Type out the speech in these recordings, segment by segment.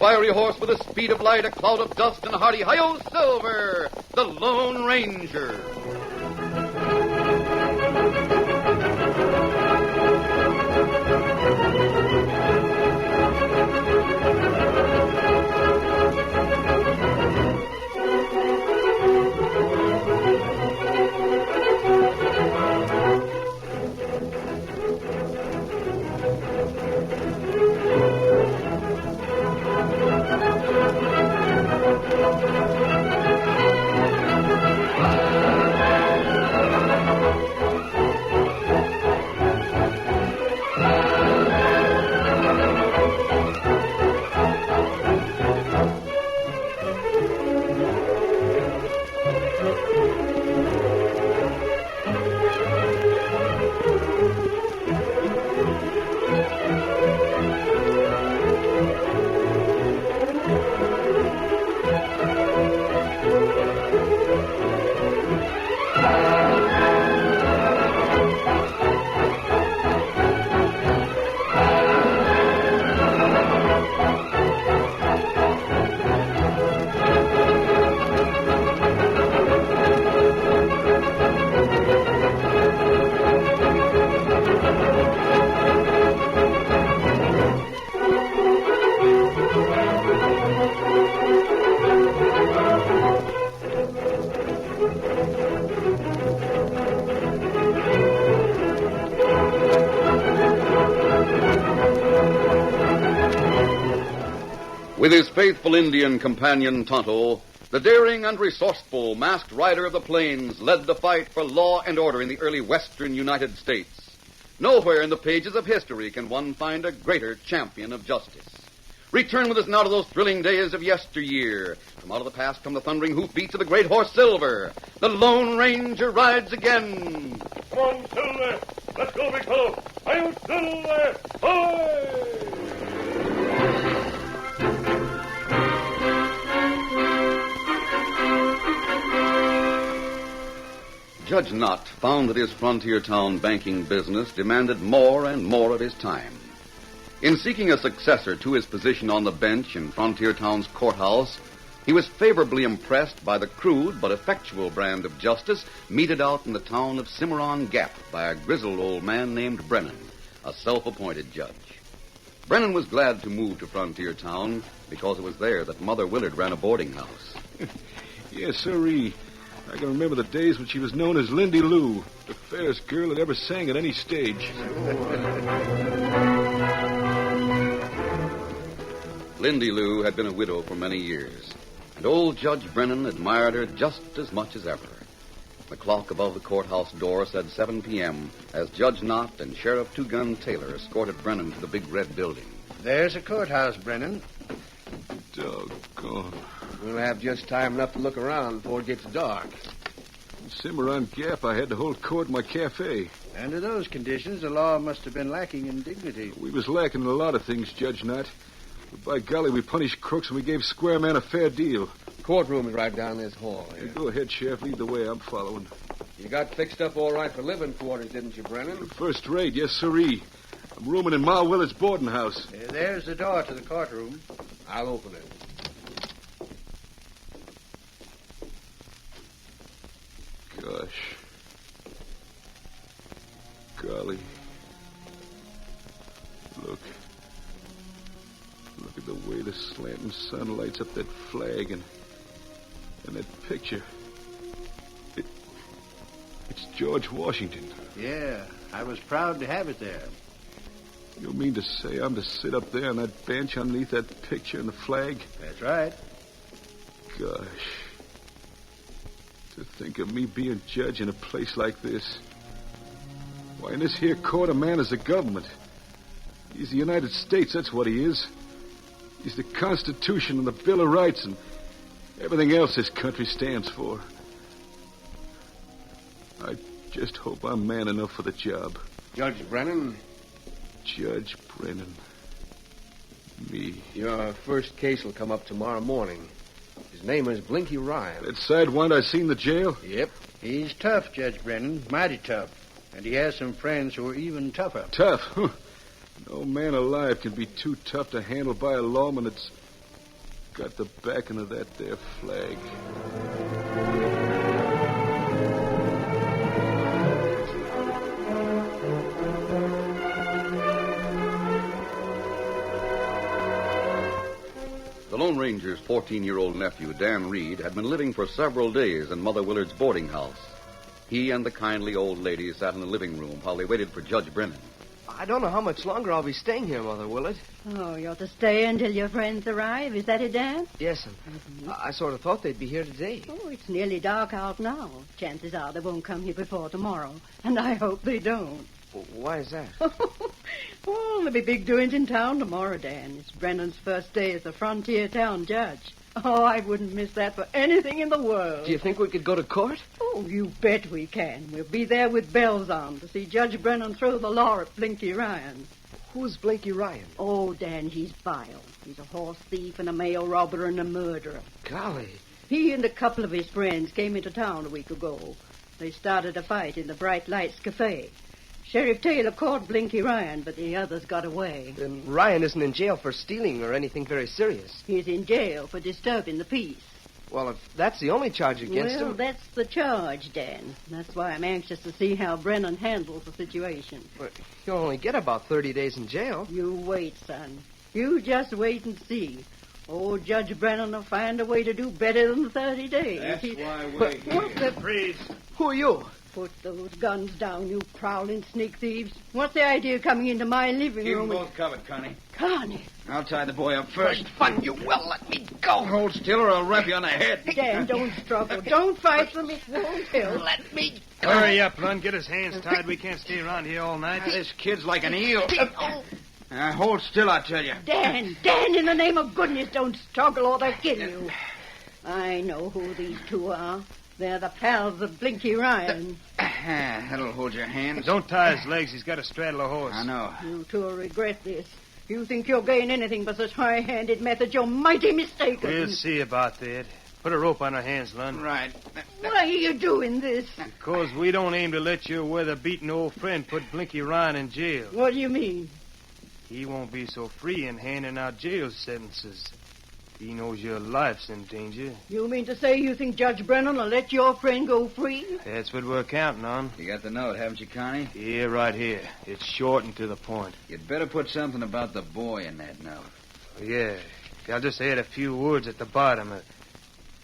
fiery horse with the speed of light, a cloud of dust, and a hearty hi-yo Silver, the Lone Ranger. With his faithful Indian companion Tonto, the daring and resourceful masked rider of the plains led the fight for law and order in the early western United States. Nowhere in the pages of history can one find a greater champion of justice. Return with us now to those thrilling days of yesteryear. From out of the past come the thundering hoofbeats of the great horse Silver. The Lone Ranger rides again. Come on, Silver. Let's go, big fellow. Hi-yo, Silver. Hoy! Judge Knott found that his frontier town banking business demanded more and more of his time. In seeking a successor to his position on the bench in Frontier Town's courthouse, he was favorably impressed by the crude but effectual brand of justice meted out in the town of Cimarron Gap by a grizzled old man named Brennan, a self-appointed judge. Brennan was glad to move to Frontier Town because it was there that Mother Willard ran a boarding house. Yes, sirree. I can remember the days when she was known as Lindy Lou, the fairest girl that ever sang at any stage. Lindy Lou had been a widow for many years, and old Judge Brennan admired her just as much as ever. The clock above the courthouse door said 7 p.m. as Judge Knott and Sheriff Two-Gun Taylor escorted Brennan to the big red building. There's the courthouse, Brennan. Doggone. We'll have just time enough to look around before it gets dark. In Cimarron Gap, I had to hold court in my cafe. Under those conditions, the law must have been lacking in dignity. We was lacking in a lot of things, Judge Knott. But by golly, we punished crooks and we gave Square Man a fair deal. Courtroom is right down this hall here. Go ahead, Sheriff. Lead the way. I'm following. You got fixed up all right for living quarters, didn't you, Brennan? First rate, yes, sirree. I'm rooming in Ma Willard's boarding house. There's the door to the courtroom. I'll open it. Gosh. Golly. Look at the way the slanting sun lights up that flag and that picture. It's George Washington. Yeah, I was proud to have it there. You mean to say I'm to sit up there on that bench underneath that picture and the flag? That's right. Gosh. To think of me being judge in a place like this. Why, in this here court, a man is the government. He's the United States, that's what he is. He's the Constitution and the Bill of Rights and everything else this country stands for. I just hope I'm man enough for the job. Judge Brennan? Judge Brennan. Me. Your first case will come up tomorrow morning. His name is Blinky Ryan. That sidewind I seen in the jail? Yep. He's tough, Judge Brennan. Mighty tough. And he has some friends who are even tougher. Tough? Huh. No man alive can be too tough to handle by a lawman that's got the backing of that there flag. The Lone Ranger's 14-year-old nephew, Dan Reed, had been living for several days in Mother Willard's boarding house. He and the kindly old lady sat in the living room while they waited for Judge Brennan. I don't know how much longer I'll be staying here, Mother Willard. Oh, you're to stay until your friends arrive. Is that it, Dan? Yes, I sort of thought they'd be here today. Oh, it's nearly dark out now. Chances are they won't come here before tomorrow. And I hope they don't. Why is that? Oh, there'll be big doings in town tomorrow, Dan. It's Brennan's first day as a frontier town judge. Oh, I wouldn't miss that for anything in the world. Do you think we could go to court? Oh, you bet we can. We'll be there with bells on to see Judge Brennan throw the law at Blinky Ryan. Who's Blinky Ryan? Oh, Dan, he's vile. He's a horse thief and a mail robber and a murderer. Golly. He and a couple of his friends came into town a week ago. They started a fight in the Bright Lights Cafe. Sheriff Taylor caught Blinky Ryan, but the others got away. Then Ryan isn't in jail for stealing or anything very serious. He's in jail for disturbing the peace. Well, if that's the only charge against Well, him... that's the charge, Dan. That's why I'm anxious to see how Brennan handles the situation. But he'll only get about 30 days in jail. You wait, son. You just wait and see. Old Judge Brennan will find a way to do better than 30 days. That's why we're What here. the... Freeze. Who are you? Put those guns down, you prowling sneak thieves. What's the idea of coming into my living Keep room? them both covered, Connie. Connie. I'll tie the boy up first. Fun, you will let me go. Hold still or I'll rap you on the head. Dan, don't struggle. Don't fight for me. Won't help. Let me go. Hurry up, Lund. Get his hands tied. We can't stay around here all night. This kid's like an eel. Hold still, I tell you. Dan, in the name of goodness, don't struggle or they'll kill you. I know who these two are. They're the pals of Blinky Ryan. That'll hold your hands. Don't tie his legs. He's got to straddle a horse. I know. You two will regret this. You think you'll gain anything by such high-handed methods, you're mighty mistaken. We'll see about that. Put a rope on her hands, Lund. Right. Why are you doing this? Because we don't aim to let your weather-beaten old friend put Blinky Ryan in jail. What do you mean? He won't be so free in handing out jail sentences. He knows your life's in danger. You mean to say you think Judge Brennan will let your friend go free? That's what we're counting on. You got the note, haven't you, Connie? Yeah, right here. It's short and to the point. You'd better put something about the boy in that note. Yeah. I'll just add a few words at the bottom.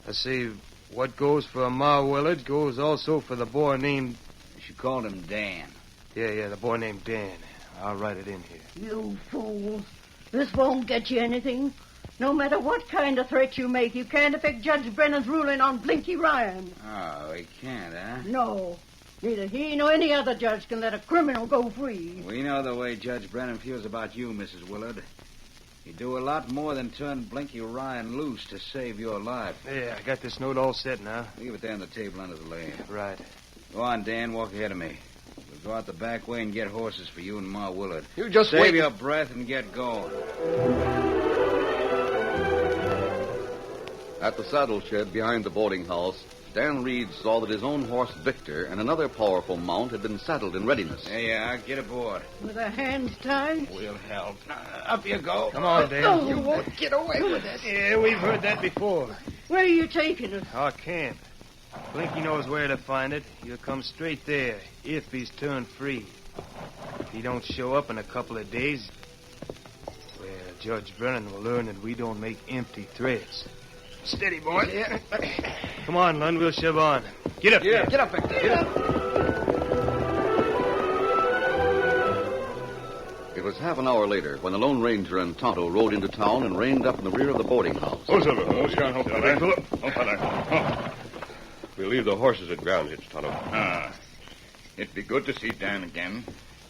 I say, what goes for Ma Willard goes also for the boy named... She called him Dan. Yeah, the boy named Dan. I'll write it in here. You fools. This won't get you anything. No matter what kind of threat you make, you can't affect Judge Brennan's ruling on Blinky Ryan. Oh, he can't, huh? No. Neither he nor any other judge can let a criminal go free. We know the way Judge Brennan feels about you, Mrs. Willard. He'd do a lot more than turn Blinky Ryan loose to save your life. Yeah, I got this note all set now. Leave it there on the table under the lane. Right. Go on, Dan. Walk ahead of me. We'll go out the back way and get horses for you and Ma Willard. You just Save wait. your breath and get going. At the saddle shed behind the boarding house, Dan Reed saw that his own horse, Victor, and another powerful mount had been saddled in readiness. There you are. Get aboard. With their hands tied? We'll help. Up you go. Come on, Dan. Oh, You won't get away with it. Yeah, we've heard that before. Where are you taking us? Our camp. Blinky knows where to find it. He'll come straight there, if he's turned free. If he don't show up in a couple of days, well, Judge Brennan will learn that we don't make empty threats. Steady, boy. Yeah. Come on, Lund, we'll shove on. Get up there. Get up, Victor. Get up. It was half an hour later when the Lone Ranger and Tonto rode into town and reined up in the rear of the boarding house. Oh, Silver. Oh, Scout, hold fella. Oh. We'll leave the horses at ground hitch, Tonto. It'd be good to see Dan again.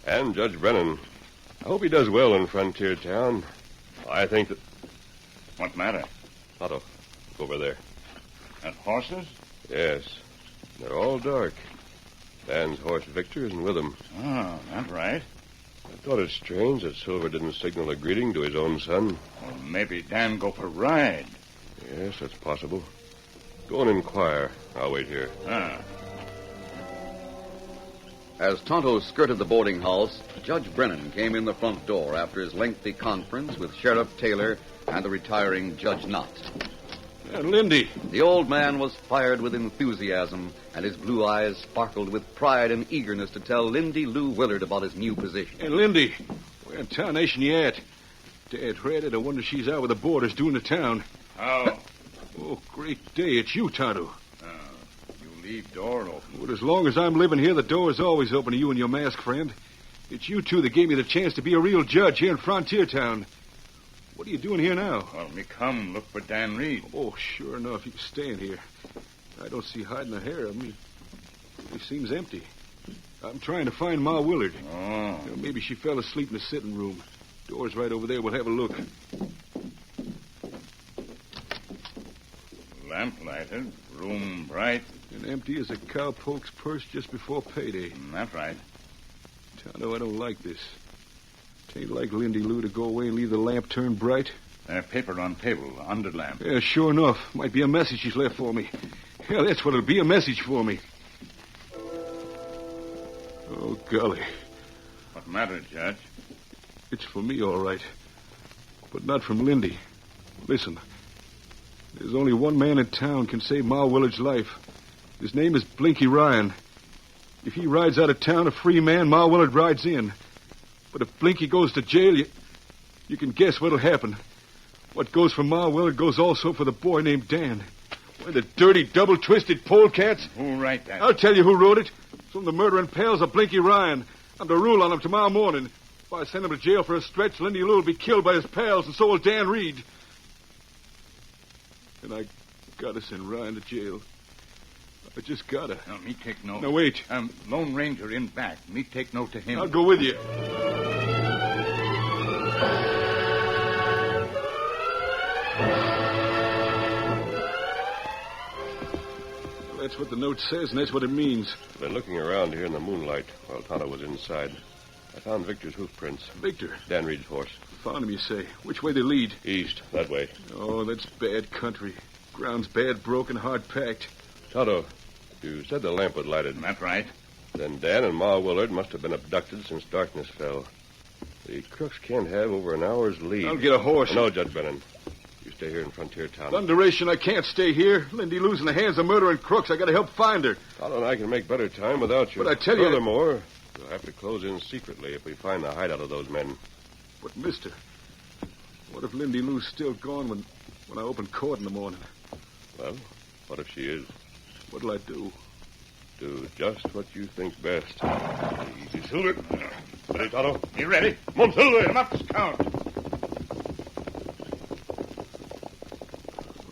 And Judge Brennan. I hope he does well in Frontier Town. I think that... What matter? Tonto, look over there. And horses? Yes. They're all dark. Dan's horse, Victor, isn't with them. Oh, that right. I thought it strange that Silver didn't signal a greeting to his own son. Well, maybe Dan go for a ride. Yes, that's possible. Go and inquire. I'll wait here. As Tonto skirted the boarding house, Judge Brennan came in the front door after his lengthy conference with Sheriff Taylor and the retiring Judge Knott. Lindy. The old man was fired with enthusiasm, and his blue eyes sparkled with pride and eagerness to tell Lindy Lou Willard about his new position. Hey, Lindy, where in tarnation you at? Dad read it. I wonder she's out with the boarders doing the town. How? Oh, great day. It's you, Tonto. You leave door open. Well, as long as I'm living here, the door is always open to you and your masked friend. It's you two that gave me the chance to be a real judge here in Frontier Town. What are you doing here now? Well, me come look for Dan Reed. Oh, sure enough, you staying here. I don't see hiding a hair of me. It seems empty. I'm trying to find Ma Willard. Oh. Maybe she fell asleep in the sitting room. Door's right over there. We'll have a look. Lamp lighted, room bright. And empty as a cowpoke's purse just before payday. That's right. Tonto, I don't like this. Tain't like Lindy Lou to go away and leave the lamp turned bright. Paper on table, under lamp. Yeah, sure enough. Might be a message she's left for me. Yeah, that's what it'll be, a message for me. Oh, golly. What matter, Judge? It's for me, all right. But not from Lindy. Listen. There's only one man in town can save Ma Willard's life. His name is Blinky Ryan. If he rides out of town a free man, Ma Willard rides in. But if Blinky goes to jail, you can guess what'll happen. What goes for Ma Willard goes also for the boy named Dan. Why, the dirty, double-twisted polecats. Who write that? I'll tell you who wrote it. Some of the murdering pals of Blinky Ryan. I'm to rule on him tomorrow morning. If I send him to jail for a stretch, Lindy Lou will be killed by his pals, and so will Dan Reed. And I gotta send Ryan to jail. I just gotta. Now, me take note. Now, wait. Lone Ranger in back. Me take note to him. I'll go with you. Well, that's what the note says, and that's what it means. I've been looking around here in the moonlight while Tonto was inside. I found Victor's hoof prints. Victor? Dan Reed's horse. Found him, you say. Which way they lead? East, that way. Oh, that's bad country. Ground's bad, broken, hard-packed. Tonto, you said the lamp was lighted. That's right. Then Dan and Ma Willard must have been abducted since darkness fell. The crooks can't have over an hour's lead. I'll get a horse. No, Judge Brennan. You stay here in Frontier Town. Thunderation, I can't stay here. Lindy Lou's in the hands of murdering crooks. I gotta help find her. Tonto and I can make better time without you. But I tell you... Furthermore, we'll have to close in secretly if we find the hideout of those men. But, mister, what if Lindy Lou's still gone when I open court in the morning? Well, what if she is? What'll I do? Do just what you think best. Easy, Silver. Ready, Tonto? You ready? Come on, Silver. Come up, Scout.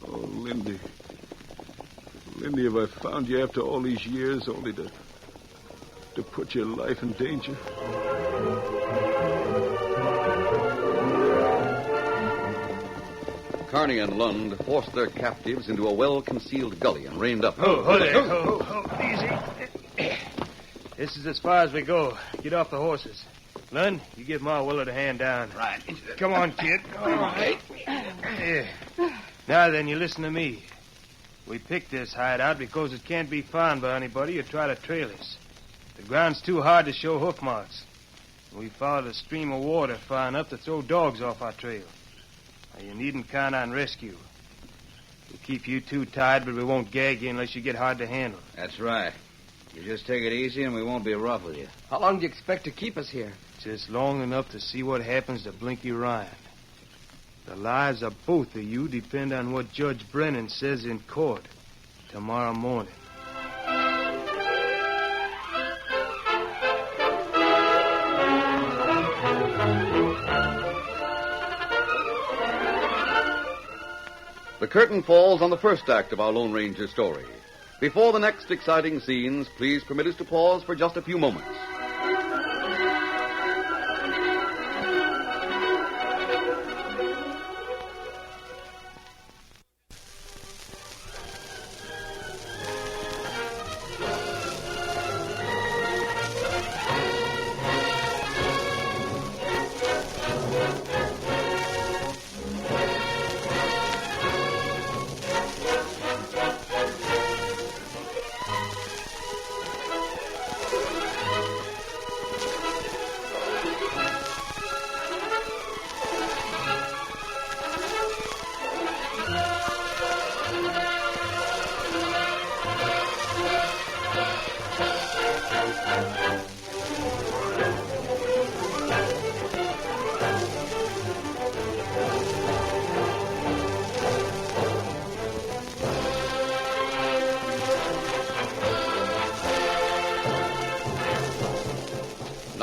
Oh, Lindy. Lindy, have I found you after all these years only to put your life in danger? Kearney and Lund forced their captives into a well-concealed gully and reined up. Hold easy. This is as far as we go. Get off the horses. Lund, you give Ma Willard a hand down. Right. Come on, kid. All right. Yeah. Now then, you listen to me. We picked this hideout because it can't be found by anybody who try to trail us. The ground's too hard to show hoof marks. We followed a stream of water far enough to throw dogs off our trail. Now, you needn't count on rescue. We'll keep you two tied, but we won't gag you unless you get hard to handle. That's right. You just take it easy and we won't be rough with you. How long do you expect to keep us here? Just long enough to see what happens to Blinky Ryan. The lives of both of you depend on what Judge Brennan says in court tomorrow morning. The curtain falls on the first act of our Lone Ranger story. Before the next exciting scenes, please permit us to pause for just a few moments.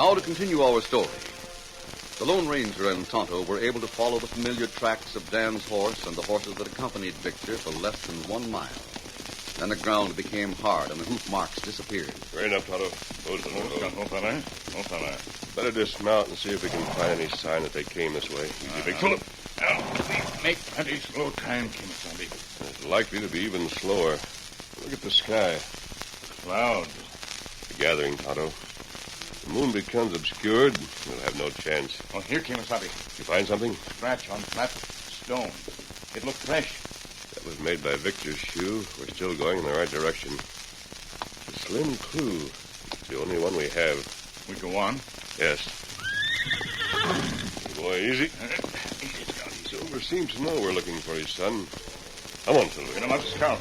Now to continue our story. The Lone Ranger and Tonto were able to follow the familiar tracks of Dan's horse and the horses that accompanied Victor for less than 1 mile. Then the ground became hard and the hoof marks disappeared. Right enough, Tonto. Those are No, fella. No, fella. Better dismount and see if we can find any sign that they came this way. Easy, Victor. Now, we make plenty slow time, Kimasabi. It's likely to be even slower. Look at the sky. Clouds. The gathering, Tonto. The moon becomes obscured, we'll have no chance. Oh, here, Kimasabi. You find something? Scratch on flat stone. It looked fresh. That was made by Victor's shoe. We're still going in the right direction. It's a slim clue. It's the only one we have. We go on. Yes. Boy, easy. Easy, Scout. Silver seems to know we're looking for his son. Come on, Silver. Get him up, Scout.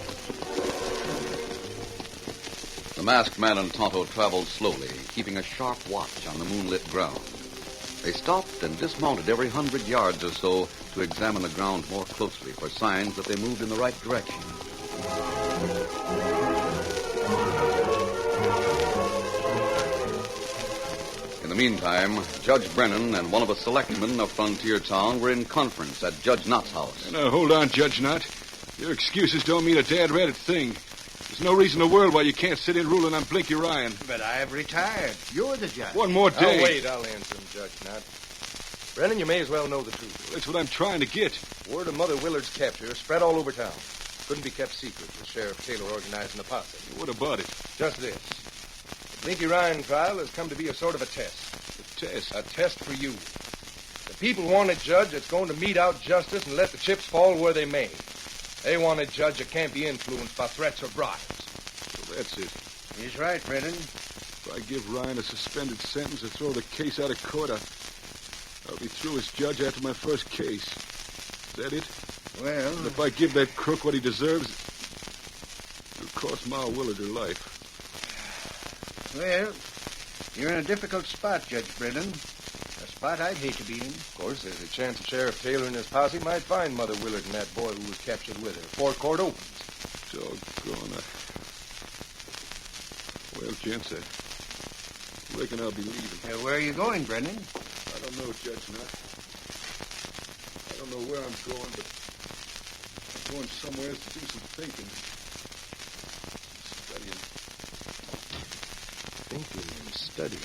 The masked man and Tonto traveled slowly, keeping a sharp watch on the moonlit ground. They stopped and dismounted every 100 yards or so to examine the ground more closely for signs that they moved in the right direction. In the meantime, Judge Brennan and one of the selectmen of Frontier Town were in conference at Judge Knott's house. Now, hold on, Judge Knott. Your excuses don't mean a dad-ratted thing. There's no reason in the world why you can't sit in ruling on Blinky Ryan. But I have retired. You're the judge. One more day. Now, wait, I'll answer him, Judge Knott. Brennan, you may as well know the truth. That's what I'm trying to get. Word of Mother Willard's capture spread all over town. Couldn't be kept secret with Sheriff Taylor organizing a posse. What about it? Just this. The Blinky Ryan trial has come to be a sort of a test. A test? A test for you. The people want a judge that's going to mete out justice and let the chips fall where they may. They want a judge that can't be influenced by threats or bribes. So that's it. He's right, Brennan. If I give Ryan a suspended sentence or throw the case out of court, I'll be through as judge after my first case. Is that it? Well, And if I give that crook what he deserves, it'll cost Ma Willard her life. well, you're in a difficult spot, Judge Brennan. A spot I'd hate to be in. Of course, there's a chance that Sheriff Taylor and his posse might find Mother Willard and that boy who was captured with her before court opens. Doggone it. Well, gents, I reckon I'll be leaving. Where are you going, Brennan? I don't know, Judge Knott. I don't know where I'm going, but I'm going somewhere else to do some thinking. Studying. Thinking and studying.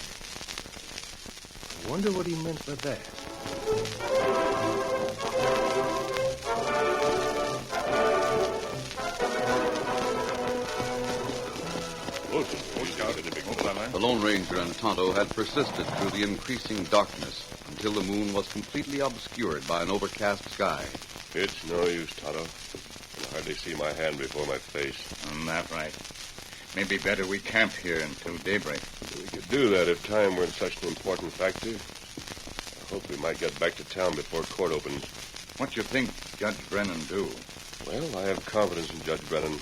I wonder what he meant by that. The Lone Ranger and Tonto had persisted through the increasing darkness until the moon was completely obscured by an overcast sky. It's no use, Tonto. I can hardly see my hand before my face. That right. Maybe better we camp here until daybreak. We could do that if time weren't such an important factor. I hope we might get back to town before court opens. What you think Judge Brennan do? Well, I have confidence in Judge Brennan.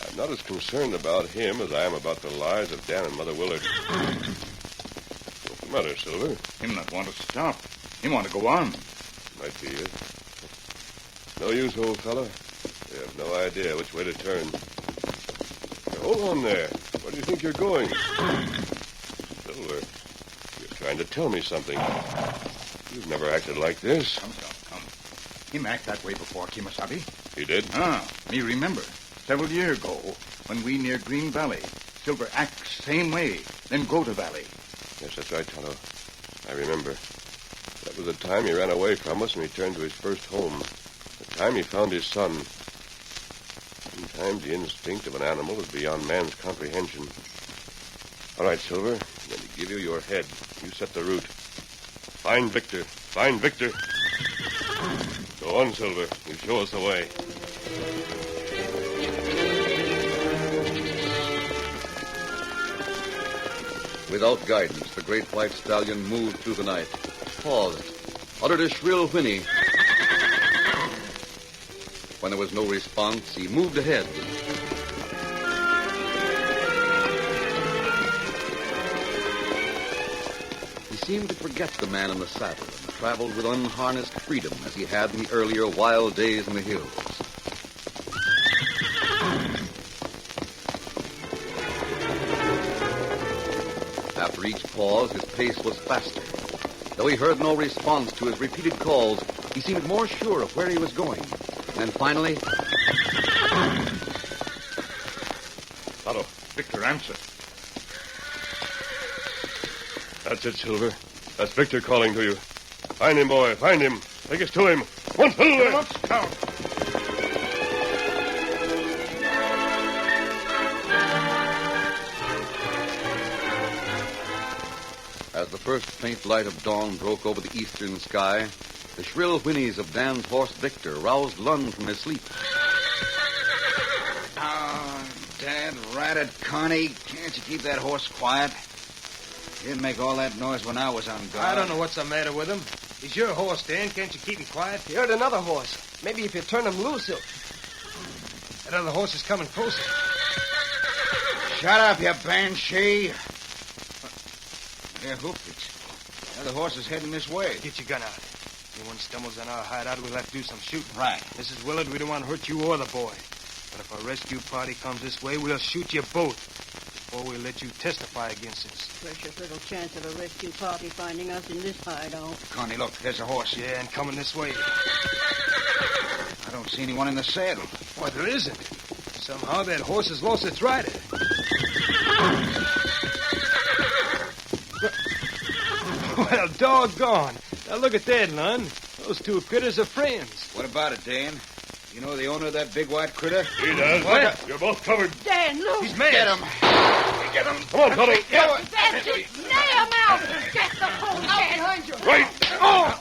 I'm not as concerned about him as I am about the lives of Dan and Mother Willard. What's the matter, Silver? Him not want to stop. He want to go on. Might be it. No use, old fella. You have no idea which way to turn. Now, hold on there. Where do you think you're going? Silver, you're trying to tell me something. You've never acted like this. Come. Him act that way before, Kimasabi. He did? Me remember. Several years ago, when we near Green Valley, Silver act same way, then go to Valley. Yes, that's right, Tonto. I remember. That was the time he ran away from us and returned to his first home. The time he found his son. Sometimes the instinct of an animal is beyond man's comprehension. All right, Silver. I'm going to give you your head. You set the route. Find Victor. Find Victor. Go on, Silver. You show us the way. Without guidance, the great white stallion moved through the night, paused, uttered a shrill whinny. When there was no response, he moved ahead. He seemed to forget the man in the saddle and traveled with unharnessed freedom as he had in the earlier wild days in the hills. After After each pause, his pace was faster. Though he heard no response to his repeated calls, he seemed more sure of where he was going. And then finally... Tonto. Victor, answer. That's it, Silver. That's Victor calling to you. Find him, boy. Find him. Take us to him. One, Silver! Let's count. As the first faint light of dawn broke over the eastern sky, the shrill whinnies of Dan's horse Victor roused Lund from his sleep. Oh, Dad, ratted Connie. Can't you keep that horse quiet? He didn't make all that noise when I was on guard. I don't know what's the matter with him. He's your horse, Dan. Can't you keep him quiet? You heard another horse. Maybe if you turn him loose, he'll... That other horse is coming closer. Shut up, you banshee. Yeah, hoofed it. The other horse is heading this way. Get your gun out. If anyone stumbles on our hideout, we'll have to do some shooting. Right. Mrs. Willard, we don't want to hurt you or the boy. But if a rescue party comes this way, we'll shoot you both before we let you testify against us. Precious little chance of a rescue party finding us in this hideout. Connie, look, there's a horse. Yeah, and coming this way. I don't see anyone in the saddle. Why, there isn't. Somehow that horse has lost its rider. Well, doggone. Now look at that, Lund. Those two critters are friends. What about it, Dan? You know the owner of that big white critter? He does. What? You're both covered. Dan, look! He's mad. Get him. Get him. Come on, Tonto. That's it! Nail him out! Get the phone, Dan! Right. Oh!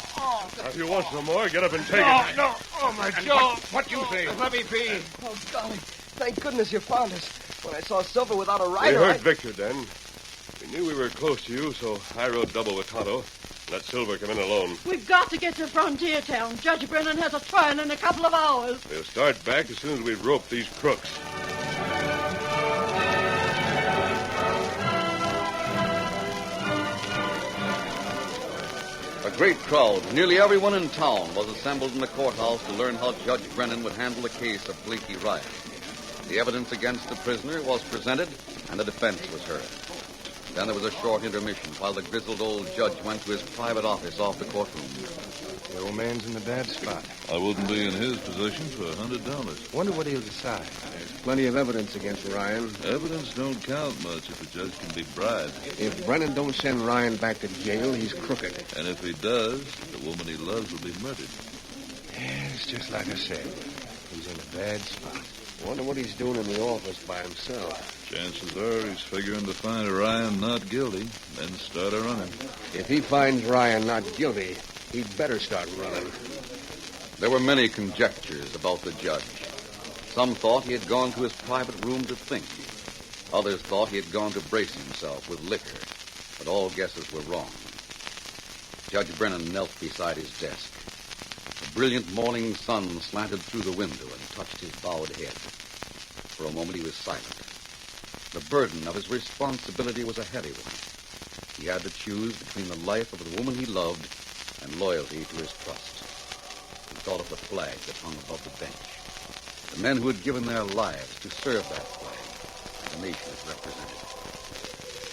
Now, if you want some more, get up and take Oh, it. no. Oh, my jaw. What you say? Let me be. Oh, golly. Thank goodness you found us. When I saw Silver without a We rider, heard Victor then. We knew we were close to you, so I rode double with Tonto. Let Silver come in alone. We've got to get to Frontier Town. Judge Brennan has a trial in a couple of hours. We'll start back as soon as we've roped these crooks. A great crowd, nearly everyone in town, was assembled in the courthouse to learn how Judge Brennan would handle the case of Blinky Ryan. The evidence against the prisoner was presented, and the defense was heard. Then there was a short intermission while the grizzled old judge went to his private office off the courtroom. The old man's in a bad spot. I wouldn't be in his position for $100. Wonder what he'll decide. There's plenty of evidence against Ryan. Evidence don't count much if a judge can be bribed. If Brennan don't send Ryan back to jail, he's crooked. And if he does, the woman he loves will be murdered. Yeah, it's just like I said. He's in a bad spot. Wonder what he's doing in the office by himself. Chances are he's figuring to find Ryan not guilty, then start a running. If he finds Ryan not guilty, he'd better start running. There were many conjectures about the judge. Some thought he had gone to his private room to think. Others thought he had gone to brace himself with liquor. But all guesses were wrong. Judge Brennan knelt beside his desk. The brilliant morning sun slanted through the window and touched his bowed head. For a moment he was silent. The burden of his responsibility was a heavy one. He had to choose between the life of the woman he loved and loyalty to his trust. He thought of the flag that hung above the bench. The men who had given their lives to serve that flag, and the nation it represented.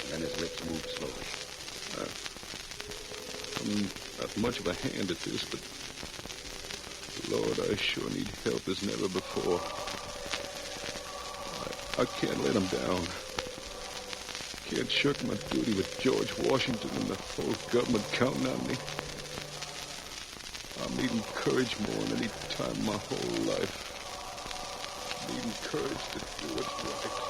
And then his lips moved slowly. I'm not much of a hand at this, but Lord, I sure need help as never before. I can't let him down. Can't shirk my duty with George Washington and the whole government counting on me. I'm needing courage more than any time in my whole life. Needing courage to do what's right.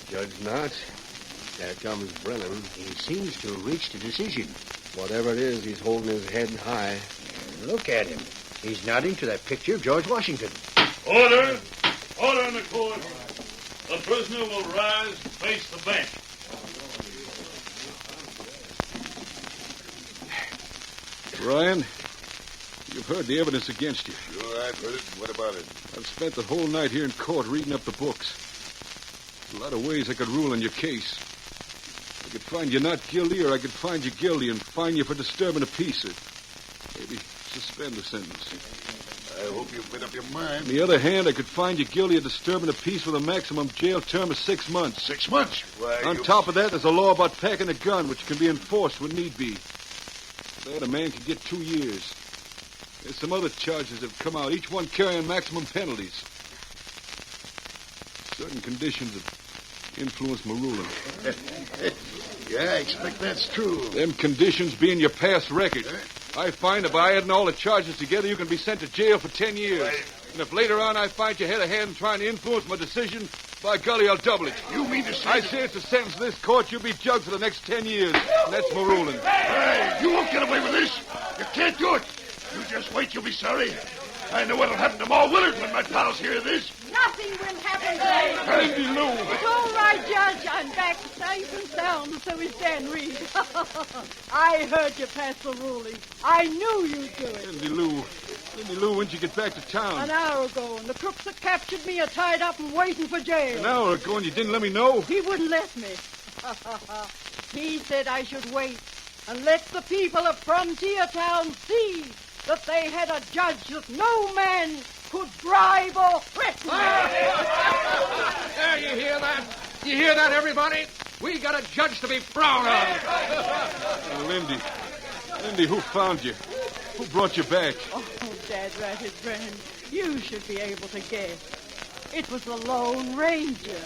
Judge Knott, there comes Brennan. He seems to have reached a decision. Whatever it is, he's holding his head high. Look at him. He's nodding to that picture of George Washington. Order! Order in the court. The prisoner will rise and face the bench. Ryan, you've heard the evidence against you. Sure, I've heard it. What about it? I've spent the whole night here in court reading up the books. a lot of ways I could rule in your case. I could find you not guilty, or I could find you guilty and fine you for disturbing the peace, or maybe suspend the sentence. I hope you've made up your mind. On the other hand, I could find you guilty of disturbing the peace with a maximum jail term of 6 months. 6 months? Why, On top of that, there's a law about packing a gun, which can be enforced when need be. For that, a man could get 2 years. There's some other charges that have come out, each one carrying maximum penalties. Certain conditions have influenced my ruling. Yeah, I expect that's true. Them conditions being your past record. I find that by adding all the charges together, you can be sent to jail for 10 years. And if later on I find you had a hand in trying to influence my decision, by golly, I'll double it. You mean to say... I say it's a sentence of this court. You'll be judged for the next 10 years. And that's my ruling. Hey, you won't get away with this. You can't do it. You just wait, you'll be sorry. I know what'll happen to Ma Willard when my pals hear this. Nothing will happen to Randy Lou. It's all right, Judge. I'm back safe and sound, so is Dan Reed. I heard you pass the ruling. I knew you'd do it. Randy Lou, when'd you get back to town? An hour ago, and the crooks that captured me are tied up and waiting for jail. An hour ago, and you didn't let me know? He wouldn't let me. He said I should wait and let the people of Frontier Town see that they had a judge that no man could bribe or threaten. There, you hear that? You hear that, everybody? We got a judge to be proud of. Lindy, who found you? Who brought you back? Oh, Dad Ratted Brennan, you should be able to guess. It was the Lone Ranger.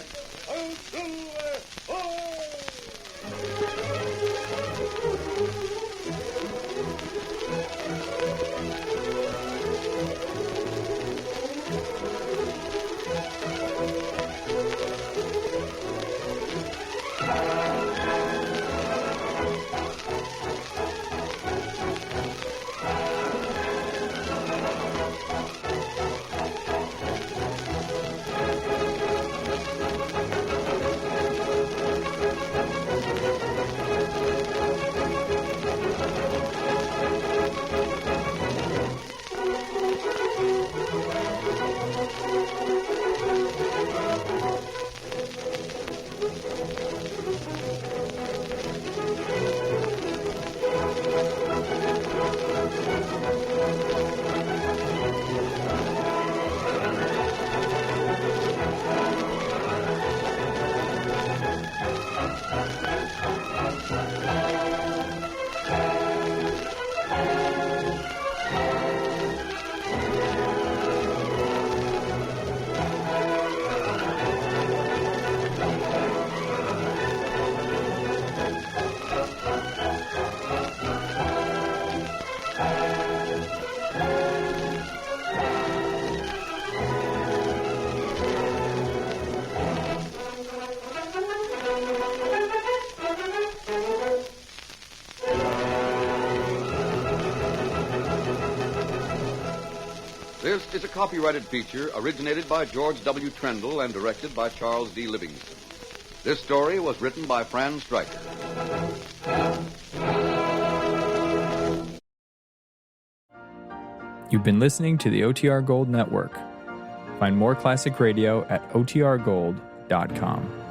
This is a copyrighted feature originated by George W. Trendle and directed by Charles D. Livingston. This story was written by Fran Stryker. You've been listening to the OTR Gold Network. Find more classic radio at otrgold.com.